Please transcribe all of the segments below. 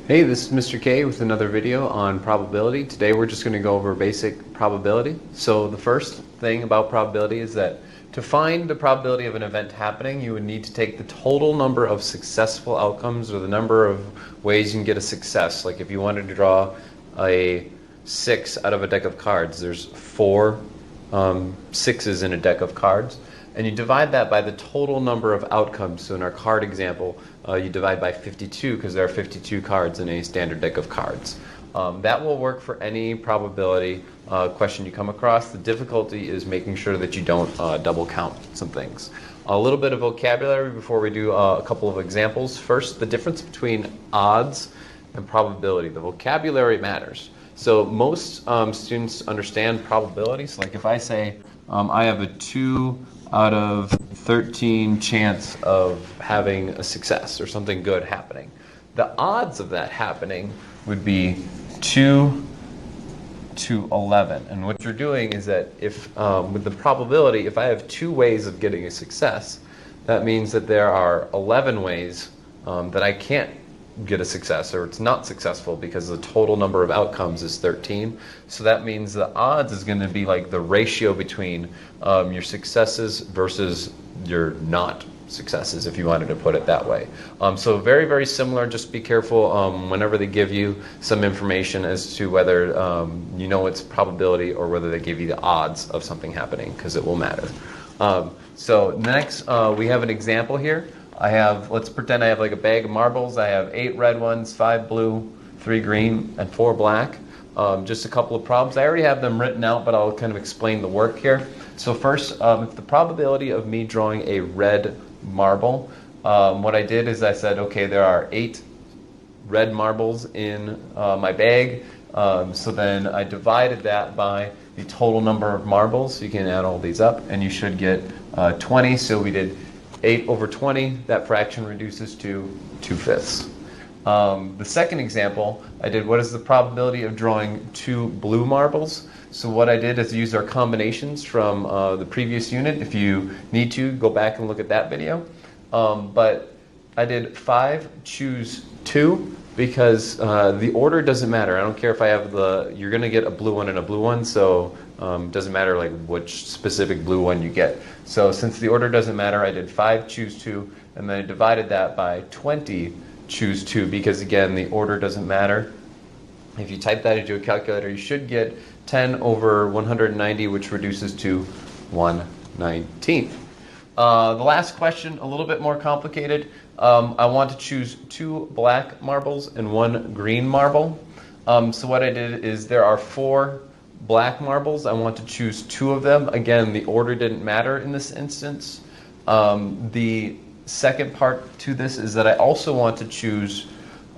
Hey, this is Mr. K with another video on probability. Today we're just going to go over basic probability. So the first thing about probability is that to find the probability of an event happening, you would need to take the total number of successful outcomes, or the number of ways you can get a success. Like if you wanted to draw a 6 out of a deck of cards, there's 4 sixes in a deck of cards. And you divide that by the total number of outcomes. So in our card example, you divide by 52 because there are 52 cards in a standard deck of cards. That will work for any probability question you come across. The difficulty is making sure that you don't double count some things. A little bit of vocabulary before we do a couple of examples. First, the difference between odds and probability. The vocabulary matters. So most students understand probabilities. Like if I say I have a 2 out of 13 chance of having a success or something good happening. The odds of that happening would be 2 to 11. And what you're doing is that if with the probability, if I have 2 ways of getting a success, that means that there are 11 ways that I can't get a success, or it's not successful, because the total number of outcomes is 13. So that means the odds is going to be like the ratio between your successes versus your not successes, if you wanted to put it that way. So very, very similar. Just be careful whenever they give you some information as to whether you know it's probability or whether they give you the odds of something happening, because it will matter. So next we have an example here. Let's pretend I have like a bag of marbles. I have 8 red ones, 5 blue, 3 green, and 4 black. Just a couple of problems. I already have them written out, but I'll kind of explain the work here. So first, the probability of me drawing a red marble. What I did is I said, okay, there are 8 red marbles in my bag. So then I divided that by the total number of marbles. So you can add all these up, and you should get 20. So we did 8 over 20, that fraction reduces to 2/5. The second example, I did what is the probability of drawing 2 blue marbles. So what I did is use our combinations from the previous unit. If you need to, go back and look at that video. But I did 5, choose 2, because the order doesn't matter. I don't care if I have you're going to get a blue one and a blue one, so it doesn't matter like which specific blue one you get. So since the order doesn't matter, I did 5, choose 2, and then I divided that by 20, choose 2, because again, the order doesn't matter. If you type that into a calculator, you should get 10 over 190, which reduces to 1/19. The last question, a little bit more complicated. I want to choose 2 black marbles and 1 green marble. So what I did is there are 4 black marbles. I want to choose 2 of them. Again, the order didn't matter in this instance. The second part to this is that I also want to choose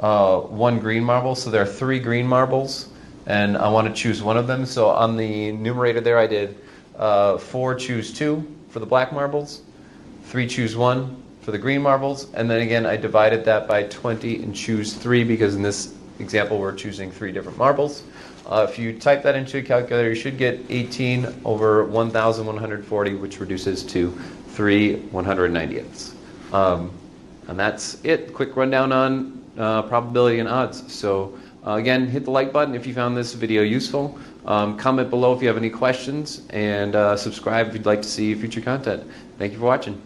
1 green marble. So there are 3 green marbles, and I want to choose 1 of them. So on the numerator there, I did 4, choose 2 for the black marbles, 3, choose 1 for the green marbles, and then again I divided that by 20 and choose 3, because in this example we're choosing 3 different marbles. If you type that into a calculator, you should get 18 over 1,140, which reduces to 3/190ths. And that's it. Quick rundown on probability and odds. So again, hit the like button if you found this video useful. Comment below if you have any questions, and subscribe if you'd like to see future content. Thank you for watching.